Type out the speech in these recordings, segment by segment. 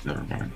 Never mind.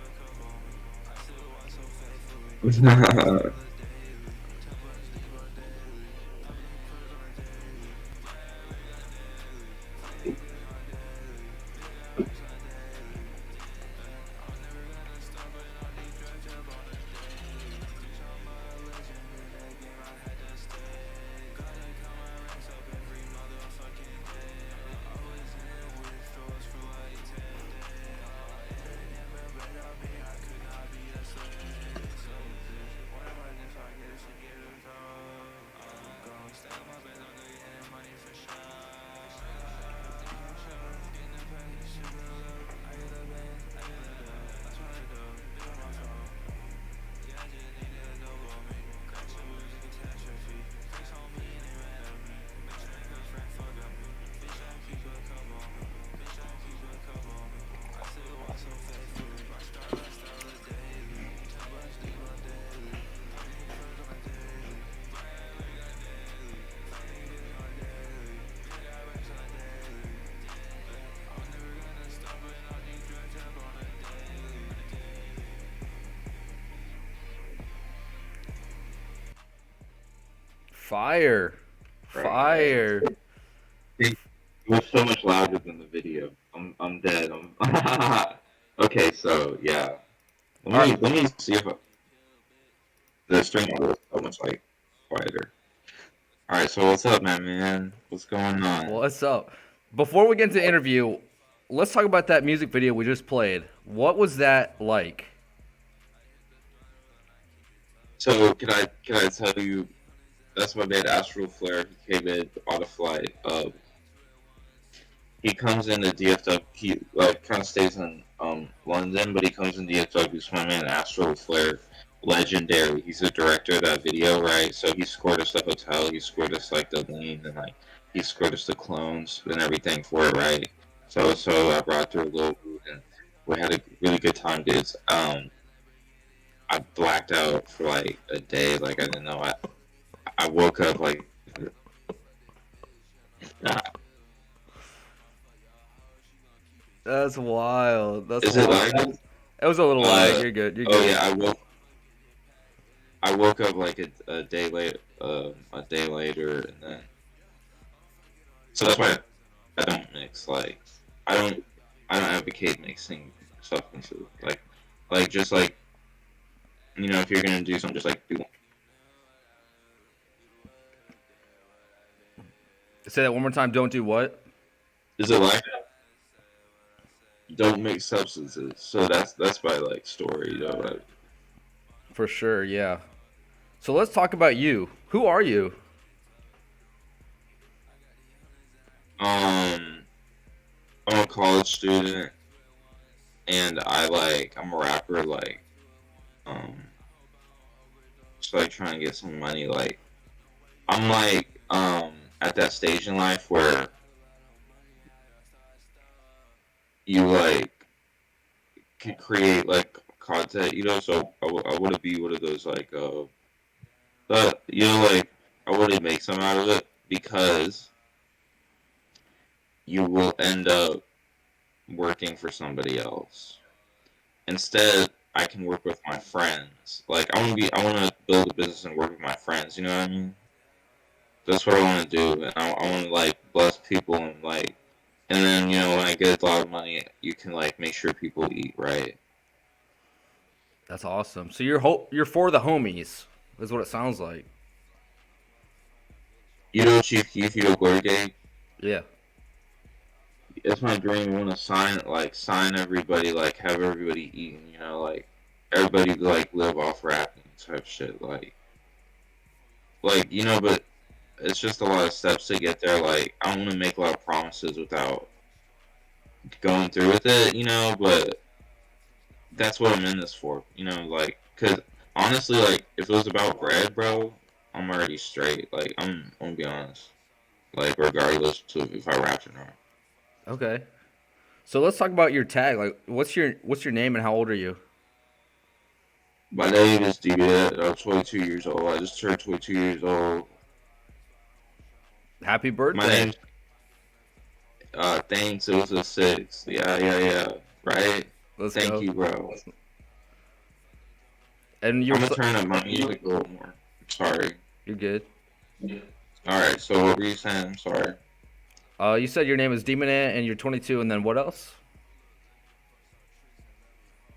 Fire. Right. Fire. It was so much louder than the video. I'm dead. Okay, so yeah. All right. Let me see if the string was so much like quieter. All right, so what's up, man? What's going on? What's up? Before we get into the interview, let's talk about that music video we just played. What was that like? So can I tell you that's my man Astral Flare. He came in on a flight. He comes into DFW. He like kind of stays in London, but he comes in DFW. So my man Astral Flare, legendary. He's the director of that video, right? So he scored us the hotel. He scored us like the lane, and like he scored us the clones and everything for it, right? So I brought through a little food, and we had a really good time, dudes. I blacked out for like a day. Like I didn't know. I woke up like. That's wild. That's Is it wild. like? It was a little lag. You're good. You're Oh good. yeah, I woke up like a day late, a day later, and then so that's why I don't mix. Like I don't I don't advocate mixing substances. Like just like if you're gonna do something, just like do. Say that one more time. Don't do what? Is it like don't mix substances? So that's my like story. For sure. Yeah. So let's talk about you. Who are you? Um, I'm a college student, and I'm a rapper. Um, just like trying to get some money. Like I'm at that stage in life where you like can create like content, So I want to be one of those like I want to make some out of it because you will end up working for somebody else. Instead, I can work with my friends. Like I want to build a business and work with my friends. You know what I mean? That's what I want to do, and I want to like bless people and like, and then when I get a lot of money, you can like make sure people eat right. That's awesome. So you're for the homies. Is what it sounds like. Chief Keef, Gorgate. Yeah. It's my dream. I want to sign everybody, like have everybody eating. Like everybody like live off rapping type shit. But it's just a lot of steps to get there. Like I don't want to make a lot of promises without going through with it. But that's what I'm in this for. Cause honestly, like if it was about bread, bro, I'm already straight. Like I'm gonna be honest. Like regardless of if I rap or not. Okay. So let's talk about your tag. Like, what's your name and how old are you? My name is dem0nant. I'm 22 years old. I just turned 22 years old. Happy My birthday. name's Thanks. It was a 6. Yeah, yeah, yeah. Right. Let's Thank go. you, bro. And I'm gonna turn up my music a little more. Sorry. you're good. All right. So what were you saying? I'm sorry. You said your name is dem0nant and you're 22, and then what else?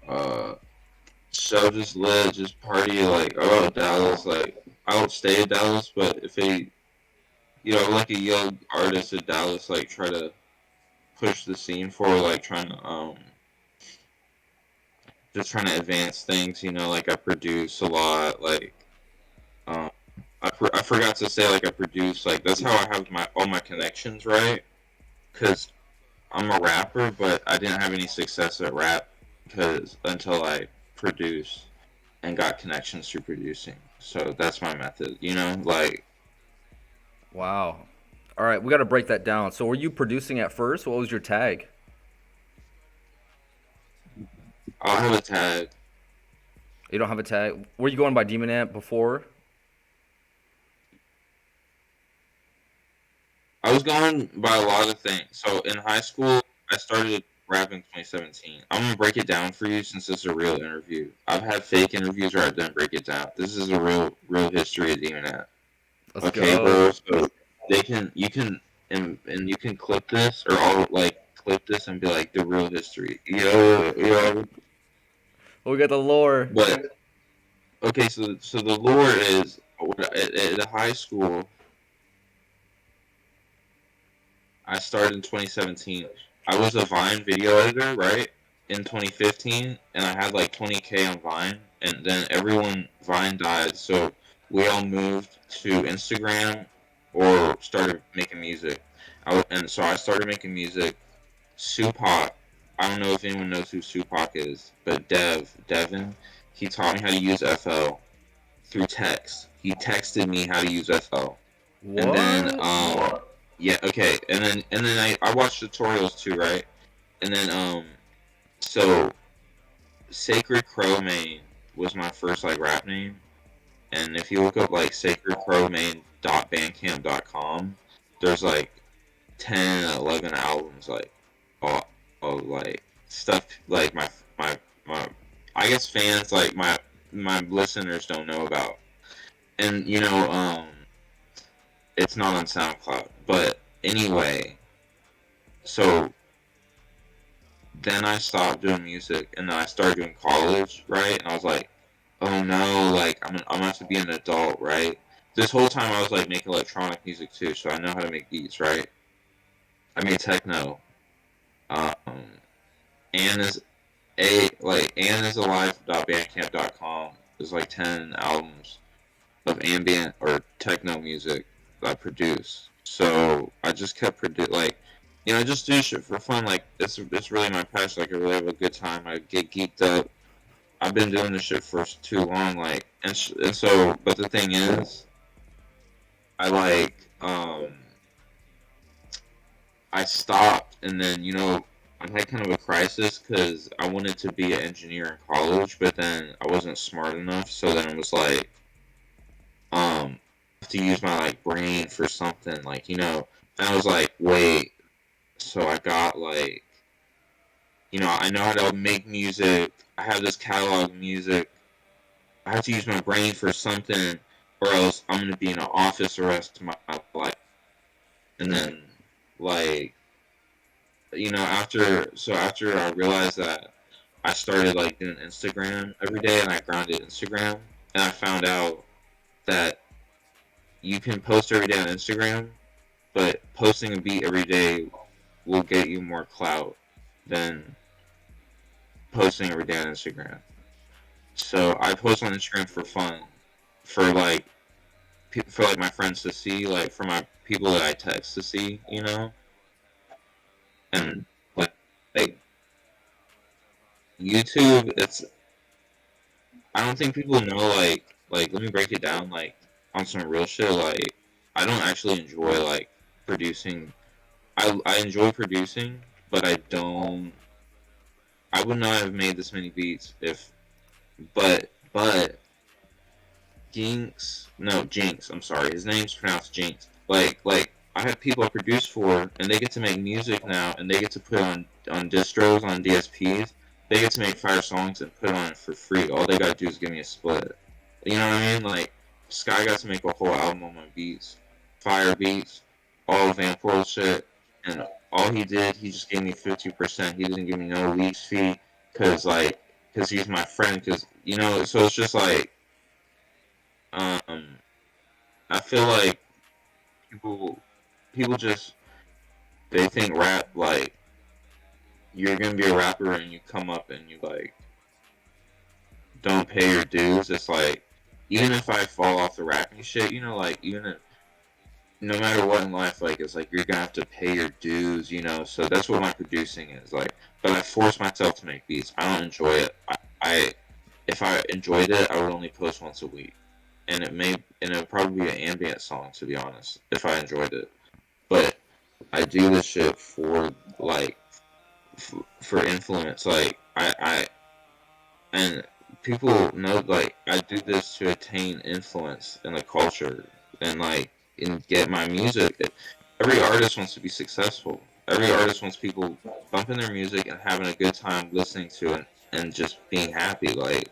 Uh, so just lit, just party. Like, oh, Dallas. Like, I would stay in Dallas, but if they, like a young artist in Dallas, like try to push the scene forward, like trying to just trying to advance things. Like I produce a lot. Like, um, I forgot to say, like, I produce. Like, that's how I have all my connections, right? Because I'm a rapper, but I didn't have any success at rap because until I produced and got connections through producing. So that's my method, like Wow. All right, we got to break that down. So, were you producing at first? What was your tag? I'll have a tag. You don't have a tag. Were you going by dem0nant before? I was going by a lot of things. So in high school, I started rapping in 2017. I'm gonna break it down for you since it's a real interview. I've had fake interviews where I didn't break it down. This is a real history of dem0nant. Let's Okay, go. bro. So you can and you can clip this or I'll like clip this and be like the real history. Well, we got the lore. But okay, so the lore is at high school. I started in 2017. I was a Vine video editor, right? In 2015, and I had like 20K on Vine, and then Vine died, so we all moved to Instagram or started making music. And so I started making music. Supac, I don't know if anyone knows who Supac is, but Devin, he taught me how to use FL through text. He texted me how to use FL. And then What? yeah, okay. And then I watched tutorials too, right? And then so Sacred Crow Main was my first like rap name. And if you look up like sacredcrowmain.bandcamp.com, there's like 10, 11 albums like all of like stuff like my I guess fans like my listeners don't know about. And it's not on SoundCloud. But anyway, so then I stopped doing music, and then I started doing college, right? And I was like, oh no, like I'm gonna have to be an adult, right? This whole time I was like making electronic music too, so I know how to make beats, right? I made techno. Um, and is and is alive.bandcamp.com. There's like 10 albums of ambient or techno music that I produce. So I just kept I just do shit for fun. Like it's really my passion. Like I really have a good time. I get geeked up. I've been doing this shit for too long. Like and so, but the thing is, I I stopped, and then I had kind of a crisis because I wanted to be an engineer in college, but then I wasn't smart enough. So then it was like have to use my like brain for something, and I was like, wait, so I got like I know how to make music, I have this catalog of music, I have to use my brain for something, or else I'm gonna be in an office the rest of my life. And then like after I realized that, I started like doing Instagram every day, and I grounded Instagram, and I found out that you can post every day on Instagram, but posting a beat every day will get you more clout than posting every day on Instagram. So I post on Instagram for fun, for like my friends to see, like for my people that I text to see, and like YouTube, I don't think people know let me break it down like on some real shit. Like I don't actually enjoy like producing. I enjoy producing, but I would not have made this many beats if but Jinx, no Jinx. I'm sorry, his name's pronounced Jinx. Like I have people I produce for, and they get to make music now, and they get to put on distros, on DSPs. They get to make fire songs and put it on for free. All they gotta do is give me a split. You know what I mean? Like Sky got to make a whole album on my beats, fire beats, all Van Poel shit, and all he did, he just gave me 50%. He didn't give me no lease fee, cause he's my friend. Cause so it's just like, um, I feel like people, people just they think rap like you're gonna be a rapper and you come up and you like don't pay your dues. It's like even if I fall off the rapping shit, like even if, no matter what in life, like it's like you're gonna have to pay your dues. So that's what my producing is like. But I force myself to make beats. I don't enjoy it. I if I enjoyed it, I would only post once a week, and it would probably be an ambient song to be honest if I enjoyed it. But I do this shit for like for influence. Like and people know like I do this to attain influence in the culture and like and get my music. Every artist wants to be successful. Every artist wants people bumping their music and having a good time listening to it and just being happy. Like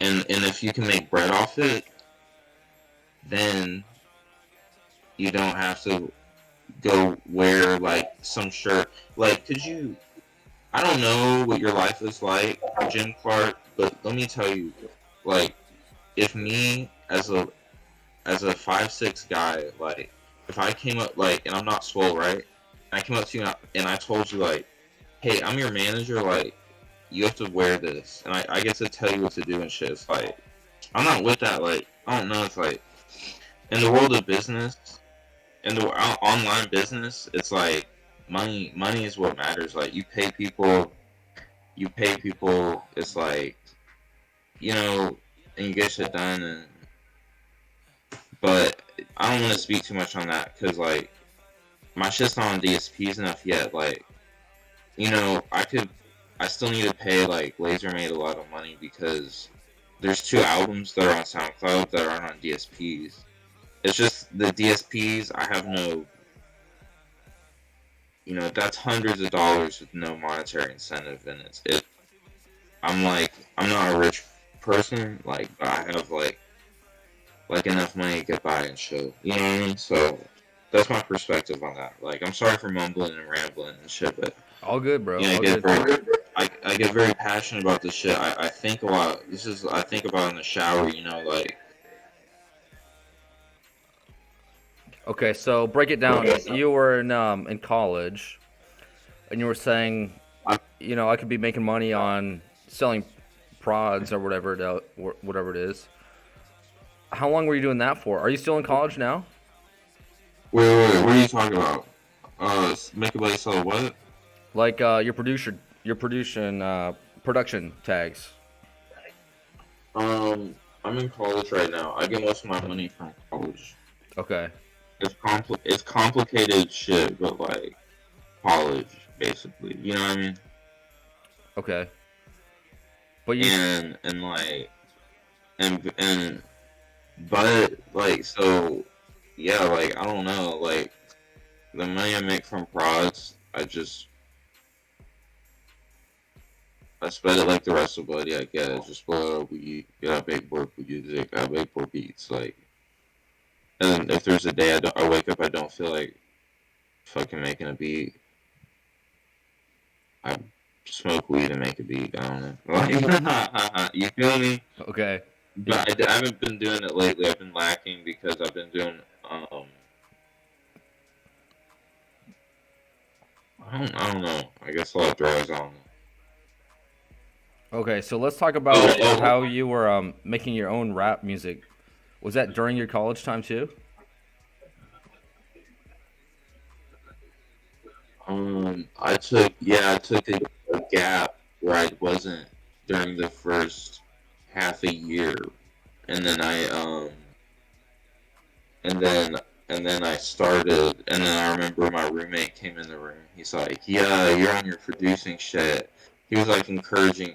and if you can make bread off it, then you don't have to go wear like some shirt. Like could you I don't know what your life is like, gymclark, but let me tell you, like, if me as a 5'6" guy, like, if I came up like, and I'm not swole, right? And I came up to you and I told you like, hey, I'm your manager, like, you have to wear this, and I get to tell you what to do and shit. It's like, I'm not with that. Like, I don't know. It's like in the world of business, in the online business, it's like money is what matters. Like, you pay people. It's like and you get shit done. But I don't want to speak too much on that because like my shit's not on DSPs enough yet. Like I still need to pay like Laser made a lot of money because there's two albums that are on SoundCloud that aren't on DSPs. It's just the DSPs. I have no. That's hundreds of dollars with no monetary incentive, and it. I'm not a rich person, like, but I have like enough money to get by and shit. You know what I mean? So that's my perspective on that. Like, I'm sorry for mumbling and rambling and shit, but All good, bro. I All get good. I get very passionate about this shit. I think a lot. I think about in the shower. Like Okay, so break it down. You were in college, and you were saying, I, I could be making money on selling prods or whatever it is. How long were you doing that for? Are you still in college now? wait, what are you talking about? Make a buddy sell what? Like production tags. I'm in college right now. I get most of my money from college. Okay. It's complicated shit, but like college, basically. You know what I mean? Okay. But you. And like and but like so yeah, like I don't know, like the money I make from prods, I spend it like the rest of the buddy I get. It's just blow weed, get a big board music, I make more beats, like and if there's a day I wake up I don't feel like fucking making a beat, I smoke weed and make a beat. I don't know. Like, you feel me? Okay. But I haven't been doing it lately. I've been lacking because I've been doing I don't know. I guess a lot of drugs. I don't know. Okay. So let's talk about how you were making your own rap music. Was that during your college time too? I took a gap where I wasn't during the first half a year, and then and then and then I started, and then I remember my roommate came in the room. He's like, "Yeah, you're on your producing shit." He was like encouraging,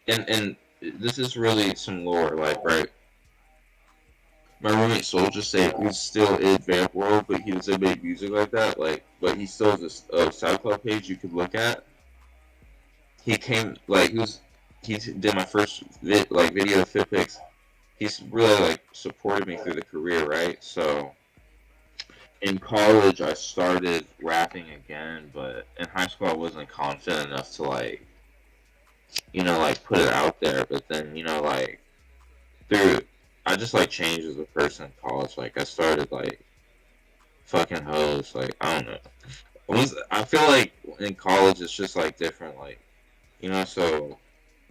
and this is really some lore, like right. My roommate Soul just said he's still in Vamp World, but he doesn't make music like that. Like, but he still has a SoundCloud page you could look at. He came like he did my first video of fit pics. He's really like supported me through the career, right? So in college I started rapping again, but in high school I wasn't confident enough to like like put it out there. But then through I just like changed as a person in college. Like I started like fucking hoes. Like I don't know. I feel like in college it's just like different. Like so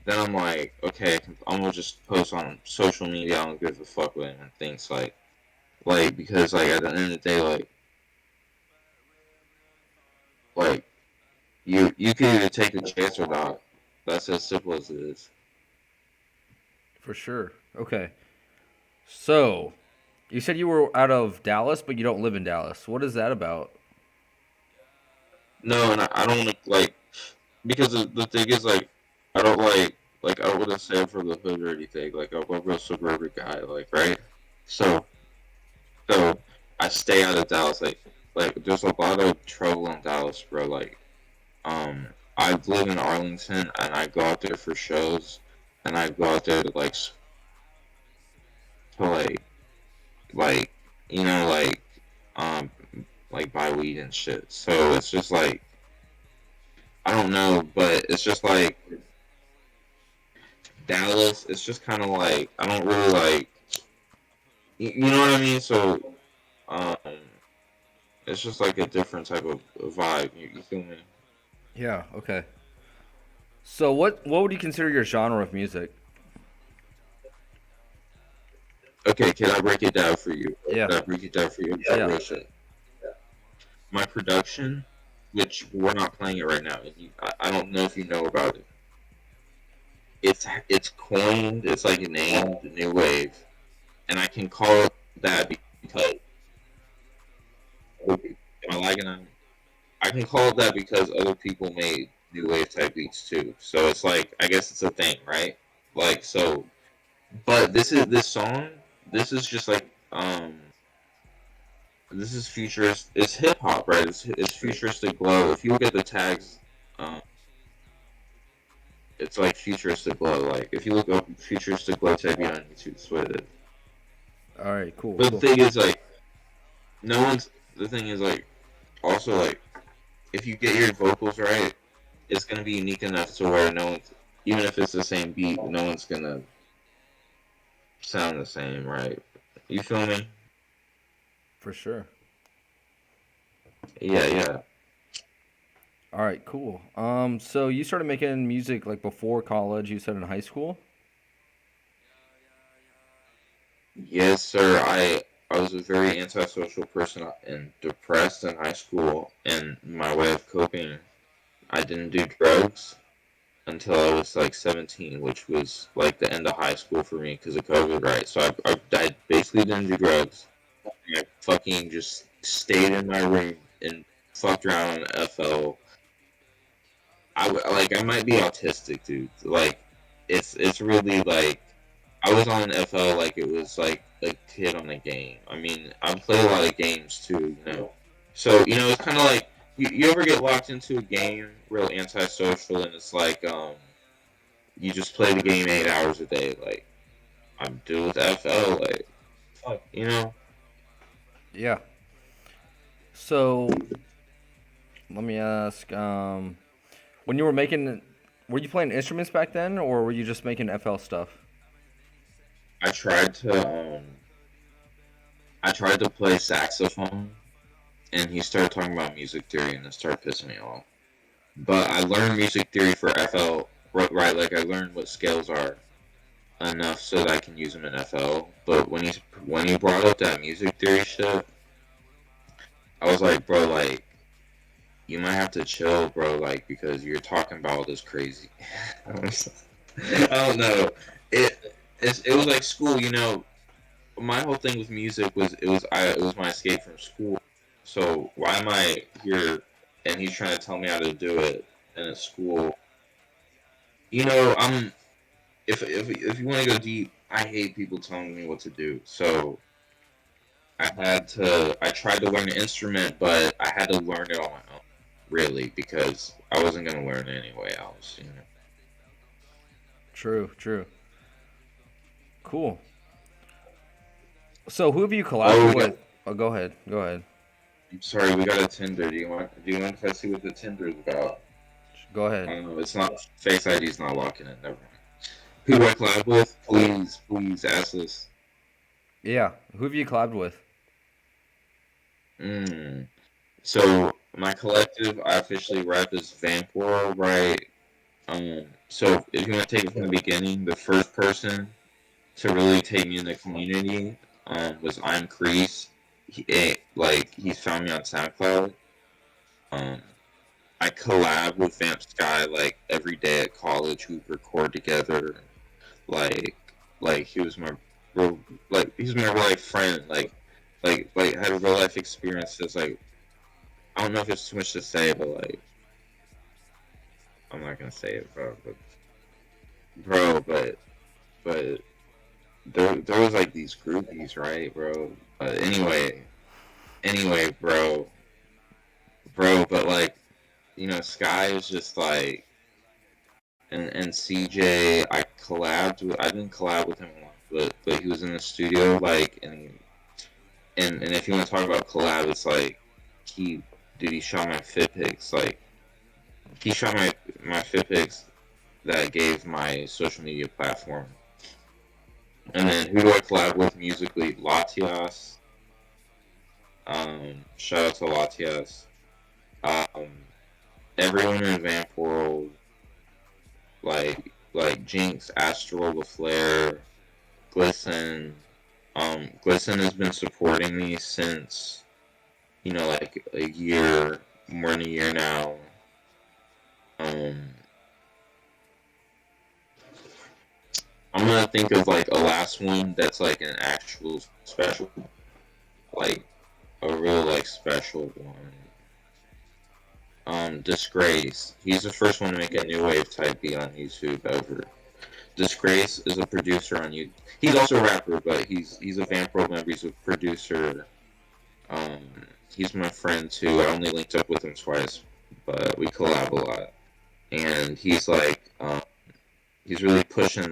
then I'm like, okay, I'm gonna just post on social media. I don't give a fuck what anyone thinks. Like because like at the end of the day, like you can either take a chance or not. That's as simple as it is. For sure. Okay. So, you said you were out of Dallas, but you don't live in Dallas. What is that about? No, and I don't like because the thing is I don't like I wouldn't say I'm from the hood or anything. Like I'm a real suburban guy. Like right. So so I stay out of Dallas. Like there's a lot of trouble in Dallas, bro. Like I live in Arlington and I go out there for shows and I go out there to to like you know um like buy weed and shit. So it's just like I don't know, but it's just like Dallas. It's just kind of like I don't really like you know what I mean. So um it's just like a different type of vibe. You feel me? Yeah, okay. So, what would you consider your genre of music? Okay, can I break it down for you? Yeah. Can I break it down for you? Yeah. My production, which we're not playing it right now, and I don't know if you know about it. It's coined, it's like named new wave, and I can call it that because am I lagging on? I can call it that because other people made new wave type beats too. So it's like I guess it's a thing, right? Like so, but this song. This is just like this is futurist. It's hip hop, right? It's futuristic glow. If you look at the tags, um, it's like futuristic glow. Like if you look up futuristic glow tag on YouTube, that's what it is. All right, cool, But the cool. thing is, like, no one's. The thing is, like, also like, if you get your vocals right, it's gonna be unique enough to where no one's, even if it's the same beat, no one's gonna sound the same, right? You feel me? For sure. Yeah, yeah. All right, cool. So you started making music like before college, you said in high school? Yes, sir. I was a very antisocial person and depressed in high school, and my way of coping, I didn't do drugs until I was like 17, which was like the end of high school for me because of COVID, right? So I basically didn't do drugs. I fucking just stayed in my room and fucked around on FL. I might be autistic, dude. Like it's really like I was on FL like it was like a kid on a game. I mean, I play a lot of games too. So it's kind of like you ever get locked into a game, real antisocial, and it's like you just play the game 8 hours a day. Like I'm doing with FL, like you know. Yeah. So let me ask, when you were making, were you playing instruments back then, or were you just making FL stuff? I tried to I tried to play saxophone, and he started talking about music theory, and it started pissing me off. But I learned music theory for FL, right? Like I learned what scales are enough so that I can use them in FL. But when he brought up that music theory shit, I was like, bro, like you might have to chill, bro, like because you're talking about all this crazy. I don't know. It was like school. My whole thing with music was it was my escape from school. So why am I here? And he's trying to tell me how to do it in a school. I'm if you want to go deep, I hate people telling me what to do. So I tried to learn an instrument, but I had to learn it on my own, really, because I wasn't gonna learn it anyway else, you know. True, true. Cool. So who have you Oh, collabed we got. with? Oh, go ahead. Go ahead. I'm sorry, we got a Tinder. Do you want if I see what the Tinder is about? Go I ahead. don't know. It's not Face ID's not locking it. Never mind. Who do I collab with? Please ask this. Yeah. Who have you collabed with? Mm. So my collective, I officially rep as Vamporo, right? So if you want to take it from the beginning, the first person to really take me in the community was I'm Crease. He found me on SoundCloud. Um, I collab with Vamp Sky like every day at college. We record together. Like he was my real he's my real life friend. Had real life experiences. Like I don't know if it's too much to say, but I'm not gonna say it, bro. But there was like these groupies, right, bro? But anyway, bro. But Sky is just like and CJ. I didn't collab with him a lot, but he was in the studio, and if you want to talk about collab, it's like he he shot my fit pics, he shot my fit pics that gave my social media platform. And then who do I collab with musically? Latias. Shout out to Latias. Um, everyone in Vamp World, Jinx, Astral, LaFleur, Glisten. Glisten has been supporting me since like a year, more than a year now. Um, I'm gonna think of like a last one that's like an actual special, like a real special one. Disgrace. He's the first one to make a new wave type beat on YouTube ever. Disgrace is a producer on YouTube. He's also a rapper, but he's a Vamp World member. He's a producer. Um, he's my friend too. I only linked up with him twice, but we collab a lot. And he's really pushing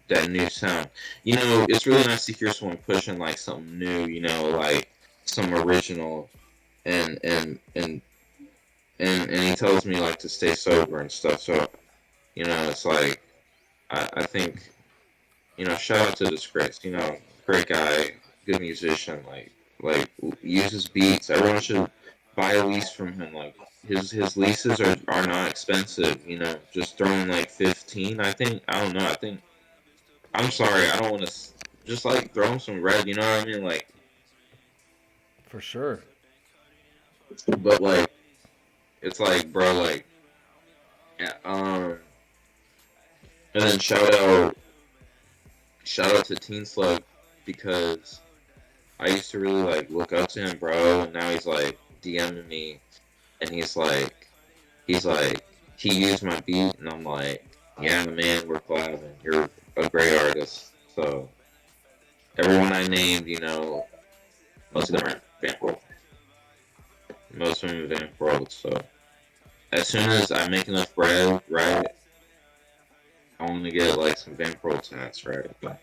that new sound. It's really nice to hear someone pushing something new. Some original, and and and and he tells me to stay sober and stuff. So it's I think shout out to Disgrace. Great guy, good musician. Uses beats. Everyone should buy a lease from him. His leases are not expensive. Just throwing 15. I don't know. I think I'm sorry. I don't want to just throw him some red. You know what I mean? For sure. But it's bro, yeah, and then shout out to Teen Slug because I used to really look up to him, bro, and now he's DMing me, and he's like he used my beat, and I'm like, yeah, man, we're collabing. You're a great artist. So everyone I named, most of them are Vamp World. Most of them are Vamp World. So as soon as I make enough bread, right, I want to get some Vamp World tats, right? But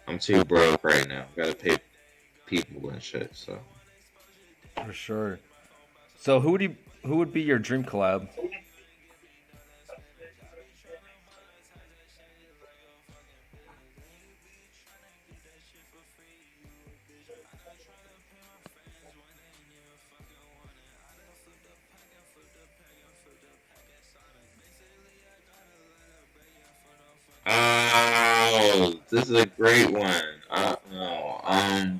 I'm too broke right now. Gotta pay people and shit. So For sure. So who would be your dream collab? oh, this is a great one. No,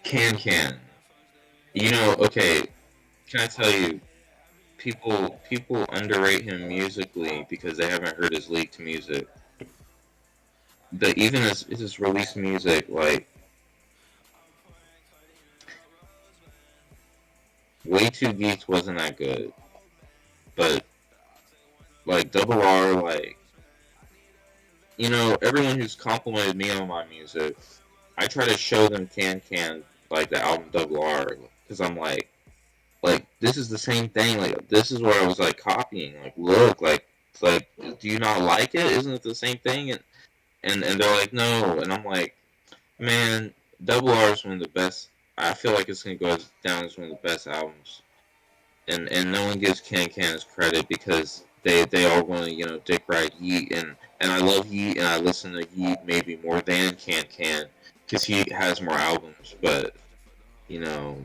Can. Okay. Can I tell you, people underrate him musically because they haven't heard his leaked music. But even his released music, Way Too Geeked wasn't that good. But Double R, everyone who's complimented me on my music, I try to show them Can like the album Double R because I'm like this is the same thing. Like this is what I was like copying. Like look, like it's like do you not like it? Isn't it the same thing? And they're like no, and I'm like man, Double R is one of the best. I feel like it's gonna go down as one of the best albums, and no one gives Can his credit because they all want to dick ride Yeet and I love Yeet and I listen to Yeet maybe more than Can because he has more albums, but you know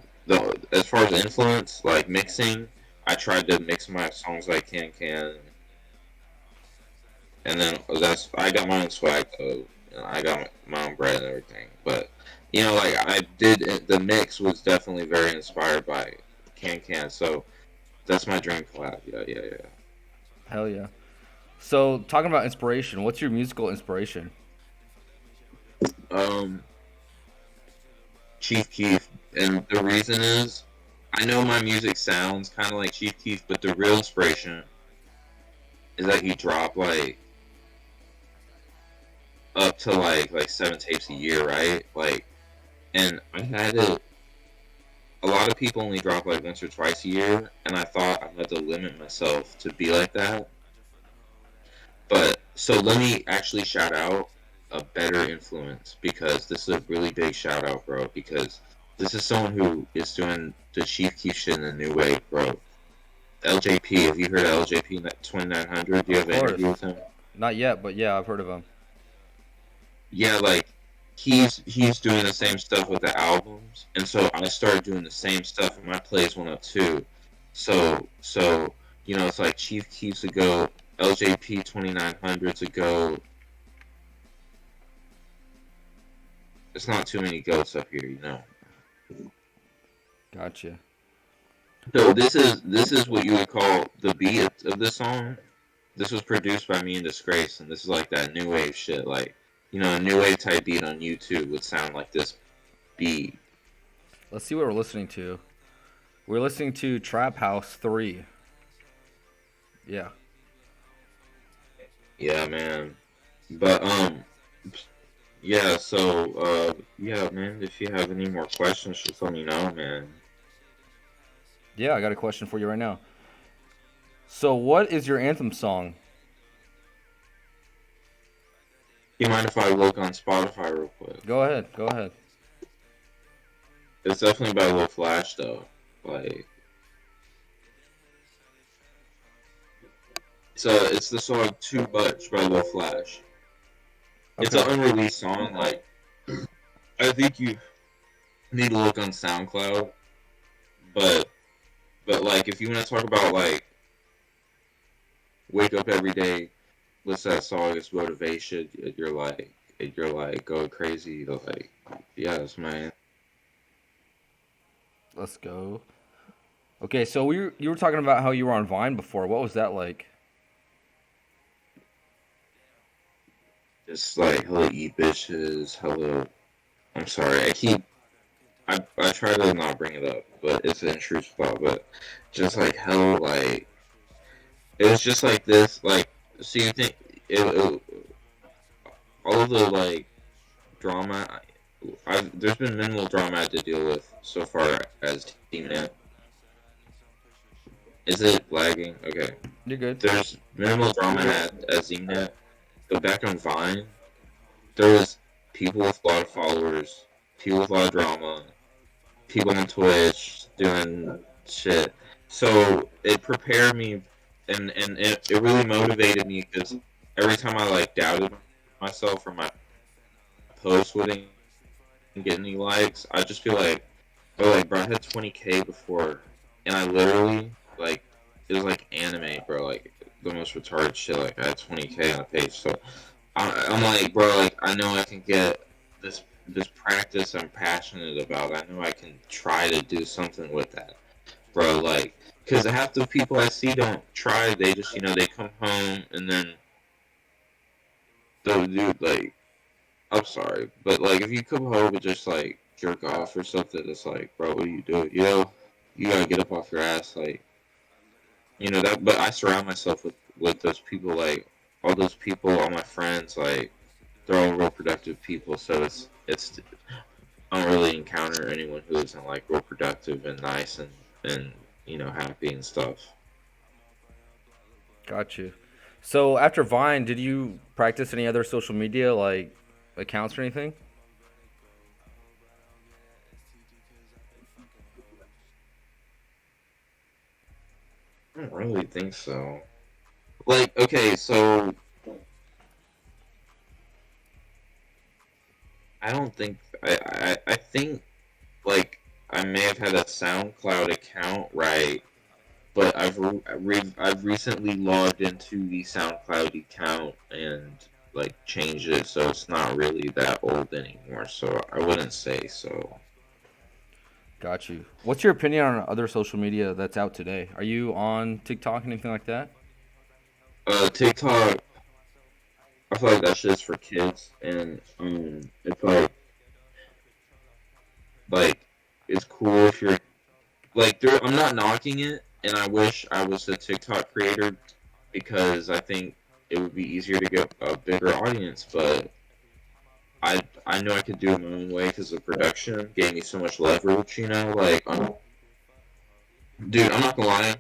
as far as influence like mixing, I tried to mix my songs like Can and then that's I got my own swag though. I got my own bread and everything, but like I did the mix was definitely very inspired by Can, so that's my dream collab. Yeah. Hell yeah. So talking about inspiration, what's your musical inspiration? Um, Chief Keef, and the reason is I know my music sounds kind of like Chief Keef, but the real inspiration is that he dropped like up to like 7 tapes a year, right? Like, and I had it. A lot of people only drop like once or twice a year, and I thought I had to limit myself to be like that. But so let me actually shout out a better influence because this is a really big shout out, bro. Because this is someone who is doing the Chief Keef shit in a new way, bro. LJP, have you heard of LJP 2900? Do you Of have an interview course. with him? Not yet, but yeah, I've heard of him. Yeah, like he's doing the same stuff with the albums, and so I started doing the same stuff, and my plays went up too. So it's like Chief Keef's a go, LJP 2900's a go. It's not too many goats up here. Gotcha. So this is what you would call the beat of this song. This was produced by me and Disgrace, and this is like that new wave shit. Like, a new wave type beat on YouTube would sound like this beat. Let's see what we're listening to. We're listening to Trap House 3. Yeah. Yeah, man. But yeah. So yeah, man. If you have any more questions, just let me know, man. Yeah, I got a question for you right now. So, what is your anthem song? You mind if I look on Spotify real quick? Go ahead. Go ahead. It's definitely by Lil Flash though. Like, it's the song "Too Much" by Lil Flash. It's Okay. an unreleased song. Like, I think you need to look on SoundCloud. But like, if you want to talk about like wake up every day, listen to that song, it's motivation. You're like going crazy. You're like, yes, man. Let's go. Okay, so you were talking about how you were on Vine before. What was that like? Just like hello eat bitches, hello. I'm sorry, I try to not bring it up, but it's an intrusive thought. But just like hell, like it was just like this, like so you think it all of the like drama. There's been minimal drama I had to deal with so far as dem0nant. Is it lagging? Okay. You're good. There's minimal drama I had as dem0nant, but back on Vine, there was people with a lot of followers, people with a lot of drama, people on Twitch doing shit. So it prepared me, and it really motivated me because every time I like doubted myself or my post wouldn't get any likes, I just feel like, oh, like bro, I had 20K before, and I literally like it was like anime, bro, like the most retarded shit. Like I had 20K on a page, so I'm like, bro, like I know I can get this practice I'm passionate about. I know I can try to do something with that, bro. Like, because half the people I see don't try. They just, they come home and then they'll do like, I'm sorry, but like if you come home and just like jerk off or something, it's like, bro, what are you doing? You gotta get up off your ass, like, that. But I surround myself with those people, like all those people, all my friends, like they're all real productive people. So it's I don't really encounter anyone who isn't like real productive and nice and happy and stuff. Got you. So after Vine, did you practice any other social media like accounts or anything? I don't really think so. Like, okay, so I don't think I think like I may have had a SoundCloud account, right? But I've recently logged into the SoundCloud account and like changed it so it's not really that old anymore. So I wouldn't say so. Got you. What's your opinion on other social media that's out today? Are you on TikTok, anything like that? TikTok, I feel like that shit's for kids, and it's like it's cool if you're like I'm not knocking it, and I wish I was a TikTok creator because I think it would be easier to get a bigger audience, but I know I could do it my own way because the production gave me so much leverage, like dude, I'm not gonna lie.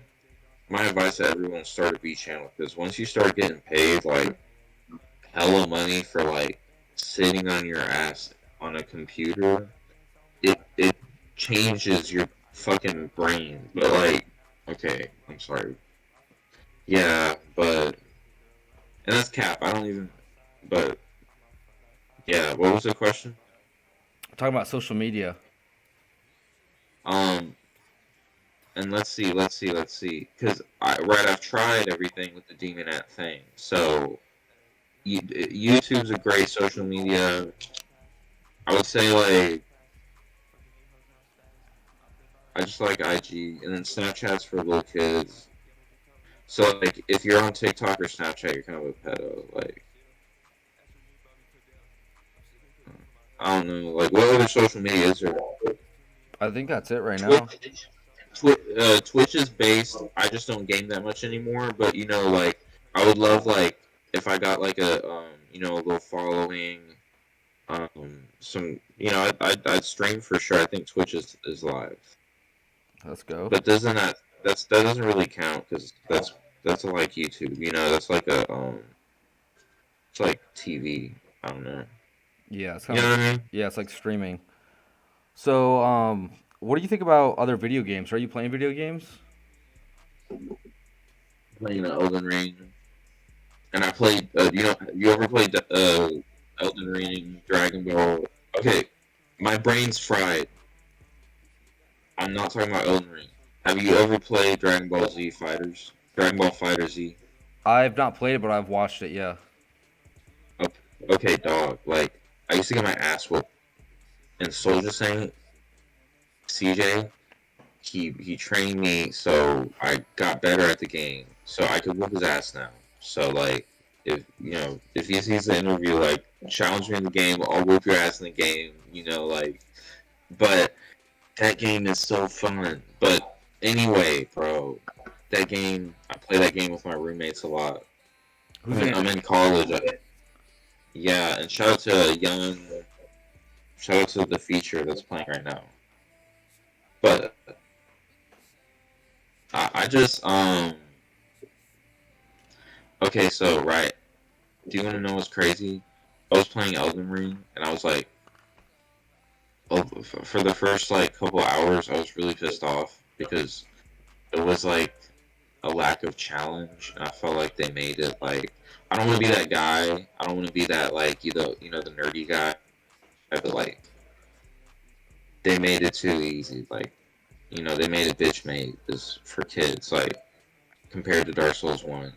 My advice to everyone is start a B channel because once you start getting paid like hella money for like sitting on your ass on a computer, it changes your fucking brain. But like, okay, I'm sorry. Yeah, but and that's cap. I don't even. But yeah, what was the question? Talking about social media. Um, and let's see, because I've tried everything with the dem0nant thing. So YouTube's a great social media. I would say like I just like IG, and then Snapchat's for little kids. So like if you're on TikTok or Snapchat, you're kind of a pedo. Like I don't know, like what other social media is there? I think that's it right now. Twitch, Twitch is based. I just don't game that much anymore. But like I would love like if I got like a little following, some I'd stream for sure. I think Twitch is live, Let's go. but that doesn't really count because that's like YouTube. That's like it's like TV. I don't know. Yeah, it's You kind of know what I mean? yeah, it's like streaming. So, what do you think about other video games? Are you playing video games? Playing the Elden Ring, and I played. You ever played Elden Ring, Dragon Ball? Okay, my brain's fried. I'm not talking about Elden Ring. Have you ever played Dragon Ball Z Fighters? Dragon Ball Fighter Z. I've not played it, but I've watched it. Yeah, Okay, dog. Like I used to get my ass whooped, and Soldier Saint CJ. He trained me so I got better at the game, so I could whoop his ass now. So like, if he sees the interview, like challenge me in the game, I'll whoop your ass in the game. Like, but that game is so fun. But anyway, bro, that game I play that game with my roommates a lot. who's in I'm it? in college. Yeah, and shout out to the feature that's playing right now. But I just okay, so right. Do you want to know what's crazy? I was playing Elden Ring, and I was like, oh, for the first like couple hours, I was really pissed off because it was like a lack of challenge, and I felt like they made it like I don't want to be that guy. I don't want to be that like the nerdy guy. But like they made it too easy. Like they made it bitch made this for kids. Like compared to Dark Souls 1.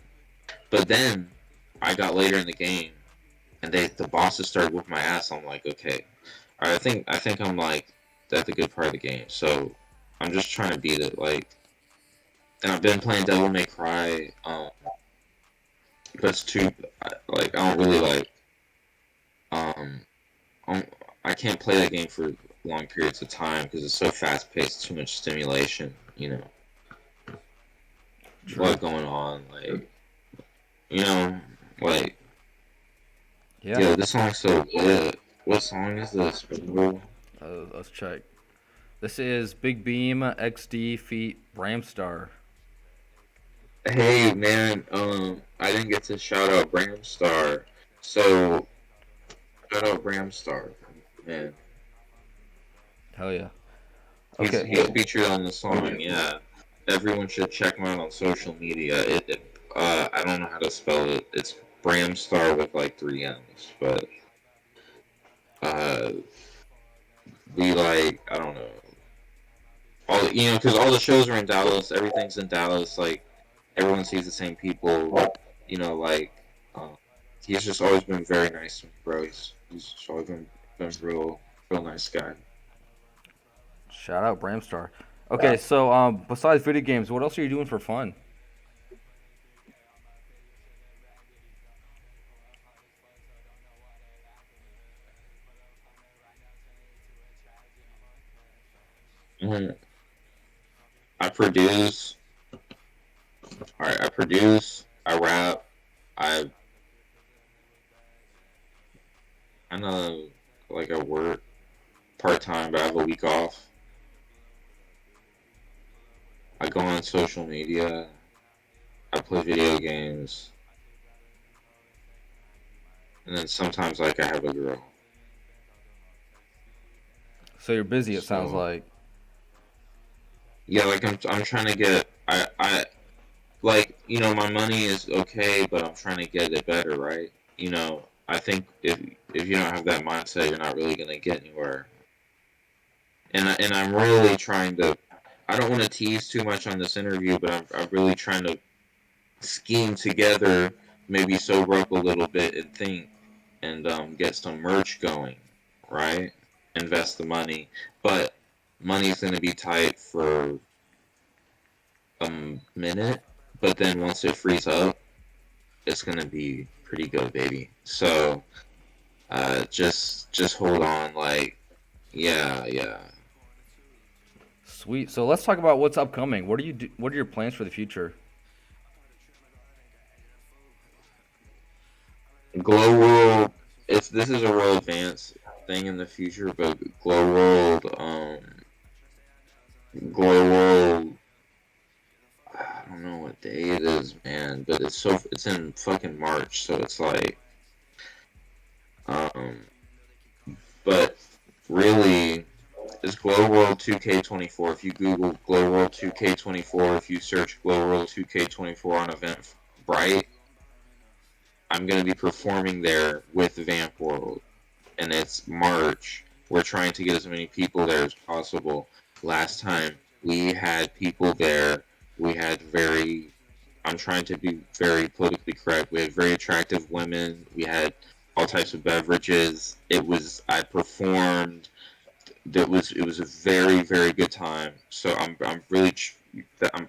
But then I got later in the game, and the bosses started whooping my ass. I'm like, okay, all right, I think I'm like at the good part of the game. So I'm just trying to beat it. Like, and I've been playing Devil May Cry. But it's too like I don't really like. Um, I'm, I can't play that game for long periods of time because it's so fast paced. Too much stimulation. A True. lot going on. Like you know, like Yeah. yo, this song's so good. What song is this, bro? Let's check. This is Big Beam XD feat Bramstar. Hey man, I didn't get to shout out Bramstar, so shout out Bramstar, man. Hell yeah. He's Okay. he's featured on the song. Yeah, everyone should check him out on social media. I don't know how to spell it. It's Bramstar with like three M's, but uh, we like I don't know all because all the shows are in Dallas. Everything's in Dallas. Like everyone sees the same people. Like um, he's just always been very nice to me, bro. He's just always been real nice guy. Shout out Bramstar. Okay, so besides video games, what else are you doing for fun? Mhm. I produce. All right, I produce. I rap. I kind of like I work part time, but I have a week off. I go on social media. I play video games, and then sometimes like I have a girl. So you're busy. It sounds So like. yeah, like I'm trying to get I like my money is okay, but I'm trying to get it better, right? I think if you don't have that mindset, you're not really gonna get anywhere. And I'm really trying to. I don't want to tease too much on this interview, but I'm really trying to scheme together, maybe sober up a little bit and think and get some merch going, right? Invest the money, but money's going to be tight for a minute, but then once it frees up, it's going to be pretty good, baby. So just hold on, like yeah. Sweet. So let's talk about what's upcoming. What do you do? What are your plans for the future? Glow World, this is a real advanced thing in the future, but Glow World, I don't know what day it is, man, but it's in fucking March, so it's like, um, but really, it's Glow World 2K24. If you Google Glow World 2K24, if you search Glow World 2K24 on Eventbrite, I'm gonna be performing there with Vamp World, and it's March. We're trying to get as many people there as possible. Last time we had people there, we had I'm trying to be very politically correct. We had very attractive women. We had all types of beverages. I performed. It was a very, very good time. So I'm really,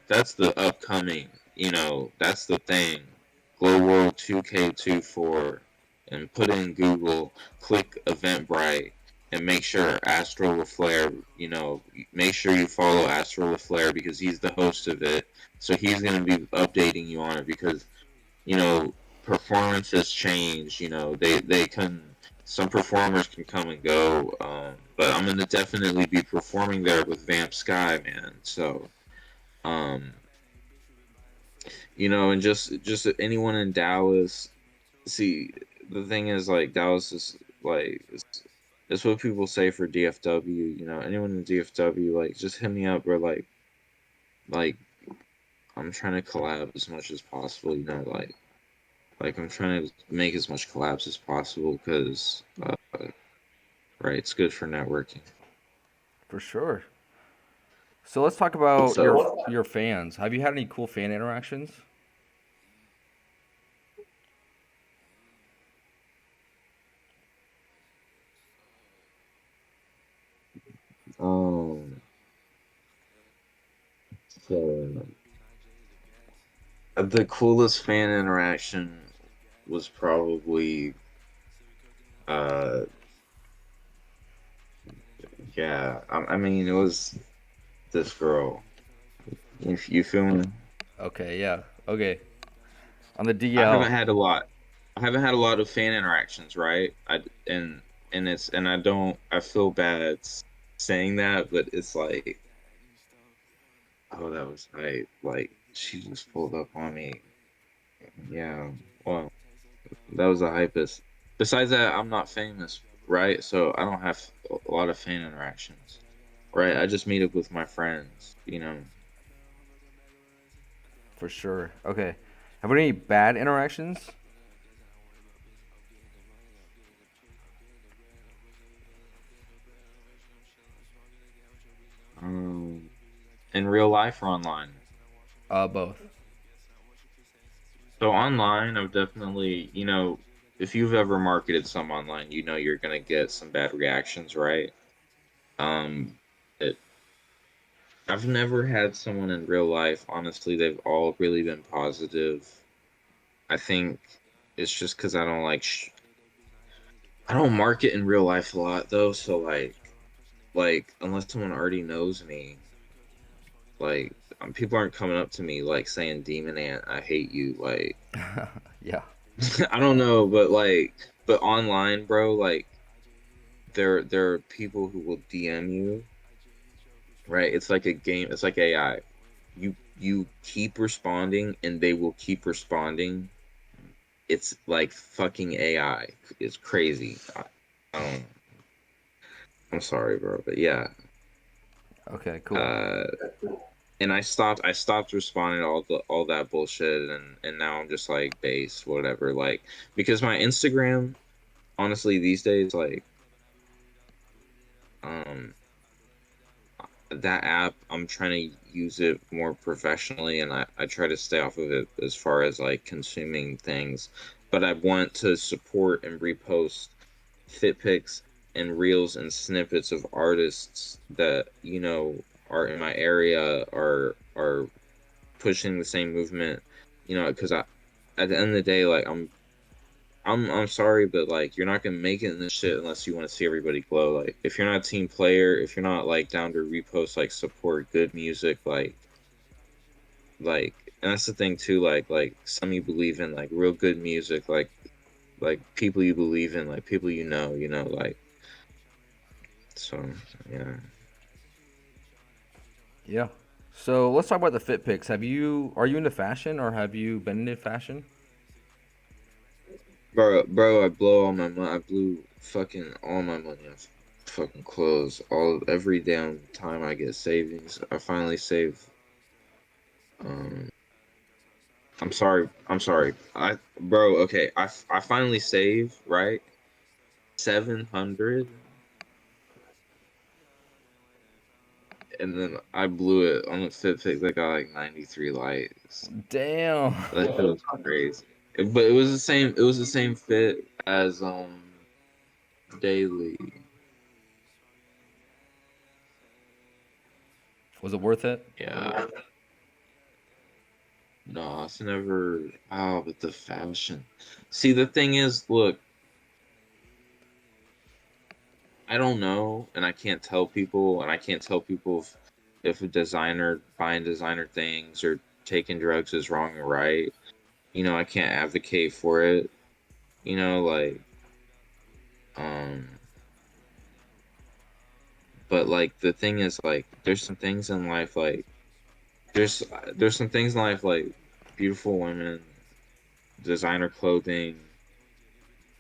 that's the upcoming, that's the thing. Glow World 2K24 and put in Google, click Eventbrite, and make sure Astro LaFlare, make sure you follow Astro LaFlare because he's the host of it. So he's going to be updating you on it because, you know, performances change. They can, some performers can come and go. But I'm going to definitely be performing there with Vamp Sky, man. So, um, and just anyone in Dallas. See, the thing is, like, Dallas is like it's what people say for DFW. Anyone in DFW, like, just hit me up, bro. Like I'm trying to collab as much as possible. Like I'm trying to make as much collabs as possible because, right, it's good for networking. For sure. So let's talk about your So, your fans. Have you had any cool fan interactions? um, so the coolest fan interaction was probably, uh, yeah. I mean, it was this girl. If you feel me, Okay, yeah. Okay. On the I haven't DL. had a lot. I haven't had a lot of fan interactions, right? And and I feel bad saying that, but it's like, oh, that was hype. Like she just pulled up on me. Yeah, well, that was the hypest. Besides that, I'm not famous, right? So I don't have a lot of fan interactions, right? I just meet up with my friends, you know. For sure. Okay. Have there any bad interactions? Um, in real life or online. Both. So online, I've definitely, if you've ever marketed some online, you know you're gonna get some bad reactions, right? Um, it, I've never had someone in real life. Honestly, they've all really been positive. I think it's just because I don't I don't market in real life a lot though. So like unless someone already knows me, like people aren't coming up to me like saying "dem0nant, I hate you." Like Yeah. I don't know, but online, bro, like there are people who will DM you, right? It's like a game. It's like AI. You keep responding, and they will keep responding. It's like fucking AI. It's crazy. I don't. I'm sorry, bro, but yeah. Okay. Cool. Uh, and I stopped responding to all that bullshit, and now I'm just like base whatever. Like because my Instagram, honestly, these days, like um that app, I'm trying to use it more professionally, and I try to stay off of it as far as like consuming things, but I want to support and repost fit pics and reels and snippets of artists that are in my area, are pushing the same movement, because I at the end of the day, like I'm sorry, but like you're not gonna make it in this shit unless you want to see everybody glow. Like if you're not a team player, if you're not like down to repost like support good music, like and that's the thing too, like some you believe in like real good music, like people you believe in, like people like so yeah. Yeah. So let's talk about the fit pics. Are you into fashion or have you been into fashion? Bro, I blew fucking all my money on fucking clothes. Every damn time I get savings, I finally save. Um, I'm sorry. I'm sorry. Bro, okay. I finally saved, right? 700, and then I blew it on the fit pick that got like 93 likes. Damn. That shit was crazy. But it was the same fit as daily. Was it worth it? Yeah. No, it's never. Oh, but the fashion. See, the thing is, look, I don't know, and I can't tell people, and I can't tell people if a designer buying designer things or taking drugs is wrong or right. I can't advocate for it. Like, um, but like the thing is, like, there's some things in life, like, there's there's some things in life, like beautiful women, designer clothing,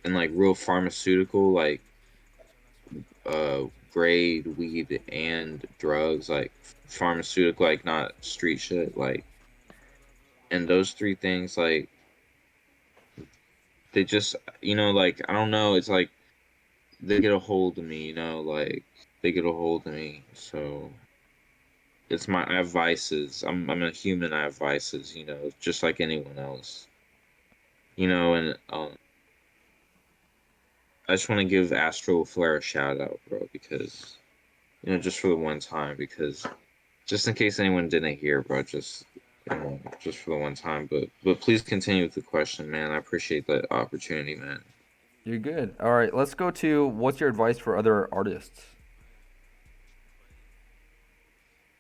and like real pharmaceutical, like grade weed and drugs, like pharmaceutical, like not street shit, like, and those three things, like, they just, like, I don't know, it's like they get a hold of me, like they get a hold of me. So I have vices. I'm a human. I have vices, just like anyone else, and I just want to give Astro Flare a shout out, bro, because just for the one time, because just in case anyone didn't hear, bro, just for the one time. But please continue with the question, man. I appreciate the opportunity, man. You're good. All right, let's go to what's your advice for other artists?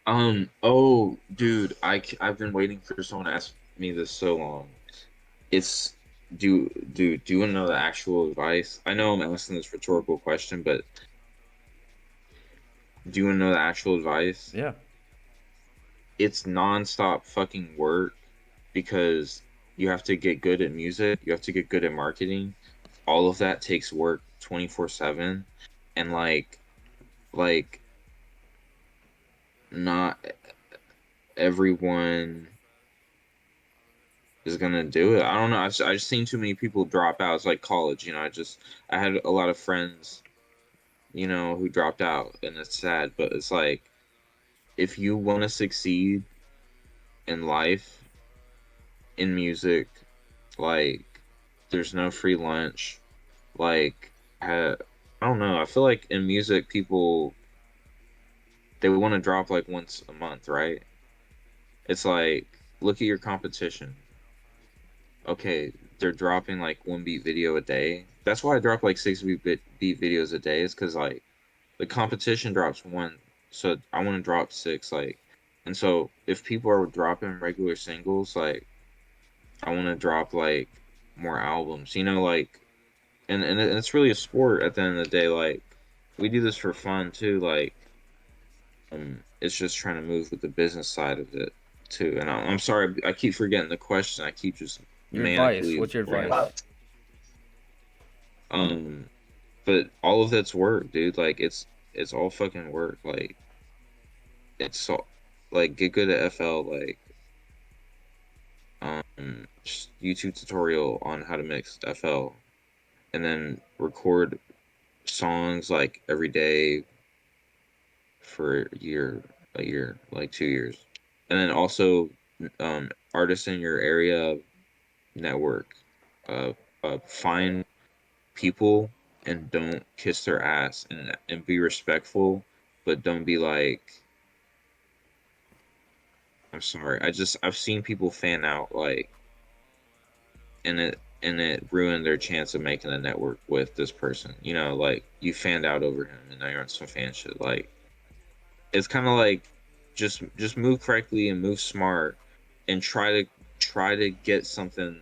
Oh, dude, I've been waiting for someone to ask me this so long. It's do you want to know the actual advice? I know I'm asking this rhetorical question, but do you want to know the actual advice? Yeah. It's nonstop fucking work because you have to get good at music, you have to get good at marketing. All of that takes work 24/7, and like not everyone is gonna do it. I don't know. I just seen too many people drop out. It's like college, I had a lot of friends, who dropped out, and it's sad, but it's like if you want to succeed in life, in music, like there's no free lunch. Like I don't know. I feel like in music, people they want to drop like once a month, right? It's like look at your competition. Okay, they're dropping like one beat video a day. That's why I drop like beat videos a day. Is because like the competition drops one, so I want to drop six. And so if people are dropping regular singles, like I want to drop like more albums. And it's really a sport at the end of the day. Like we do this for fun too. It's just trying to move with the business side of it too. And I'm sorry, I keep forgetting the question. I keep just Your advice. manically What's your rambling. advice? Um, but all of that's work, dude. Like it's all fucking work. Like it's all like get good at FL. Just YouTube tutorial on how to mix FL, and then record songs like every day for a year, like 2 years, and then also artists in your area network. Uh, find people and don't kiss their ass, and be respectful, but don't be like, I'm sorry. I've seen people fan out and it ruined their chance of making a network with this person. Like you fanned out over him and now you're on some fan shit. Like it's kind of like just move correctly and move smart and try to get something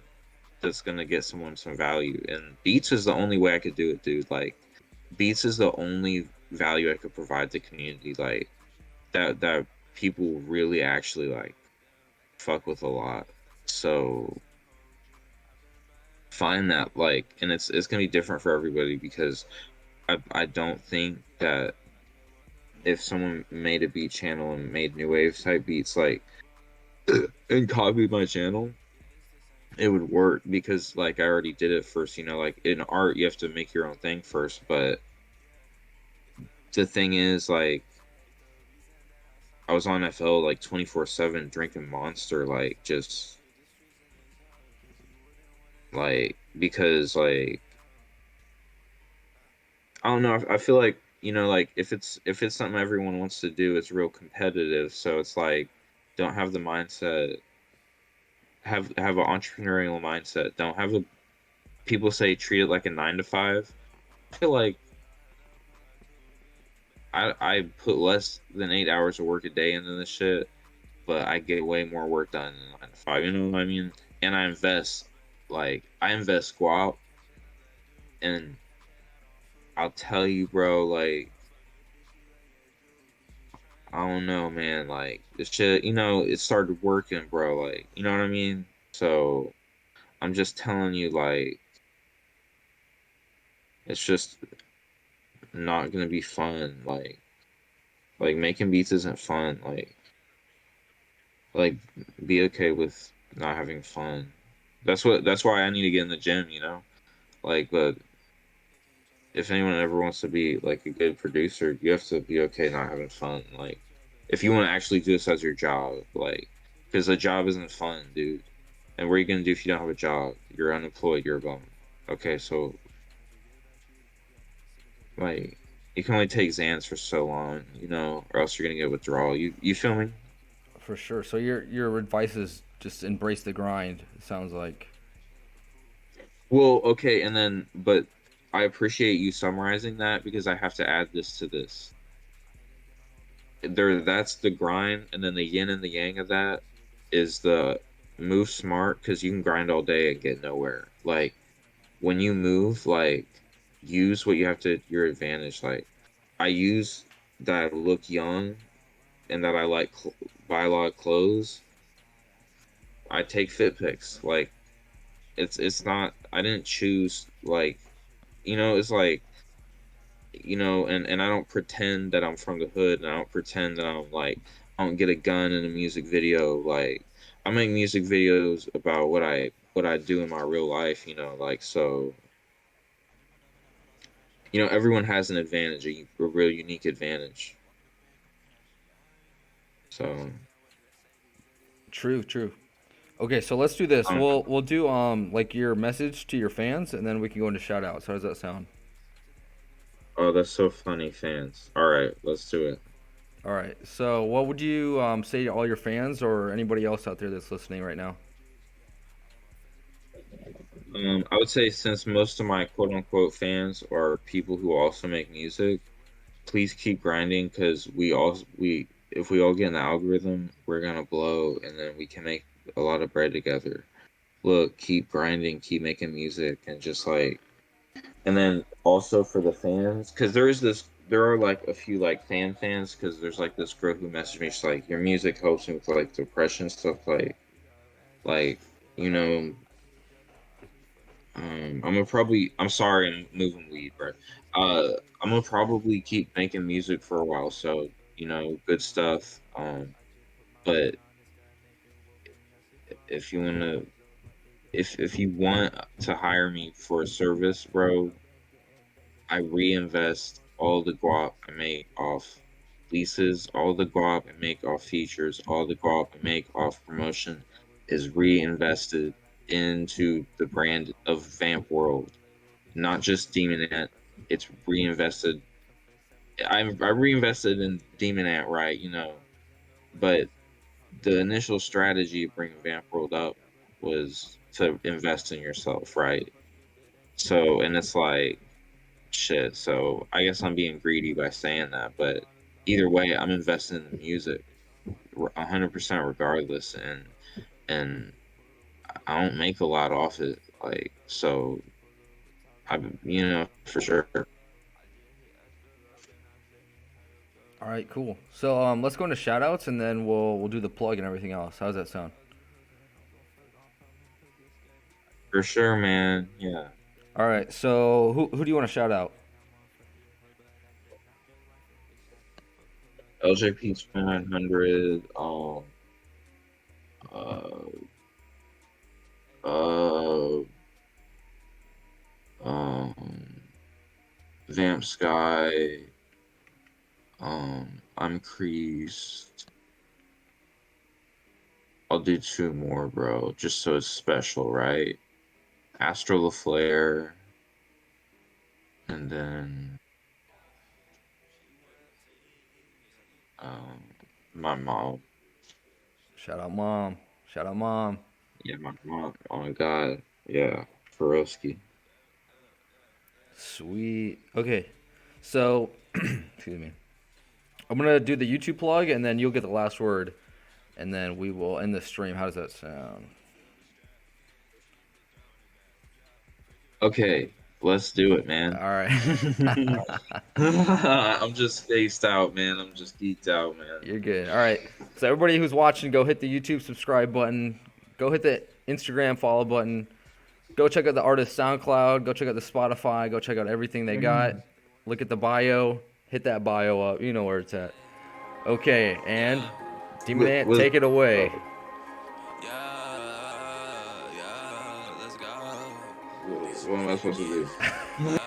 that's gonna get someone some value. And beats is the only way I could do it, dude. Like beats is the only value I could provide the community. Like that people really actually like fuck with a lot. So find that and it's gonna be different for everybody because I don't think that if someone made a beat channel and made new wave type beats and copied my channel, it would work because I already did it first. Like in art, you have to make your own thing first. But the thing is, I was on FL 24/7 drinking Monster, just because I don't know. I feel like if it's something everyone wants to do, it's real competitive. So it's like don't have the mindset. Have an entrepreneurial mindset. Don't have a people say treat it like a 9 to 5. I feel like I put less than 8 hours of work a day into this shit, but I get way more work done in 9 to 5. You know what I mean? And I invest squat, and I'll tell you, bro, I don't know, man. This shit, it started working, bro. You know what I mean? So I'm just telling you, it's just not gonna be fun. Making beats isn't fun. Like be okay with not having fun. That's why I need to get in the gym, but if anyone ever wants to be a good producer, you have to be okay not having fun. If you want to actually do this as your job, because a job isn't fun, dude. And what are you gonna do if you don't have a job? You're unemployed. You're a bum. Okay, so like you can only take Xans for so long, or else you're gonna get withdrawal. You feel me? For sure. So your advice is just embrace the grind. It sounds like. Well, okay, but I appreciate you summarizing that because I have to add this to this. That's the grind, and then the yin and the yang of that is the move smart because you can grind all day and get nowhere. Like when you move, like use what you have to your advantage. Like I use that I look young and that I like buy a lot of clothes. I take fit pics. Like it's not. I didn't choose like it's like and I don't pretend that I'm from the hood, and I don't pretend that I'm like I don't get a gun in a music video. Like I make music videos about what I do in my real life. Like so. Everyone has an advantage, a real unique advantage. So, True, true. Okay, so let's do this. um, We'll do like your message to your fans, and then we can go into shout outs. How does that sound? oh, that's so funny, fans. All right, let's do it. All right. So what would you say to all your fans or anybody else out there that's listening right now? I would say since most of my quote unquote fans are people who also make music, please keep grinding because we if we all get in the algorithm, we're gonna blow, and then we can make a lot of bread together. Look, keep grinding, keep making music, and just like, and then also for the fans, because there are like a few like fans, because there's like this girl who messaged me, she's like, your music helps me with like depression stuff, like you know, I'm sorry, I'm moving weed, bro. I'm gonna probably keep making music for a while, so good stuff. But if you wanna, if you want to hire me for a service, bro, I reinvest all the guap I make off leases, all the guap I make off features, all the guap I make off promotion is reinvested into the brand of Vamp World, not just dem0nant. It's reinvested. I reinvested in dem0nant, right? But the initial strategy of bringing Vamp World up was to invest in yourself, right? So, and it's like shit. So I guess I'm being greedy by saying that, but either way, I'm investing in the music 100% regardless, and I don't make a lot off it. Like so, for sure. All right, cool. So let's go into shout outs and then we'll do the plug and everything else. How does that sound? For sure, man. Yeah. All right. So who do you want to shout out? LJP 2900. Uh, uh, um, Vamp Sky. I'm Creased. I'll do two more, bro, just so it's special, right? Astro LaFlare, and then um, my mom. Shout out mom. Shout out mom. Yeah, my mom. Oh my god. Yeah, Feroski. Sweet. Okay. So excuse me. I'm gonna do the YouTube plug and then you'll get the last word, and then we will end the stream. How does that sound? Okay, let's do it, man. All right. I'm just spaced out, man. I'm just geeked out, man. You're good. All right. So everybody who's watching, go hit the YouTube subscribe button. Go hit the Instagram follow button. Go check out the artist SoundCloud. Go check out the Spotify. Go check out everything they got. Look at the bio. Hit that bio up. You know where it's at. Okay, and dem0nant, With take it away. what am I supposed to do?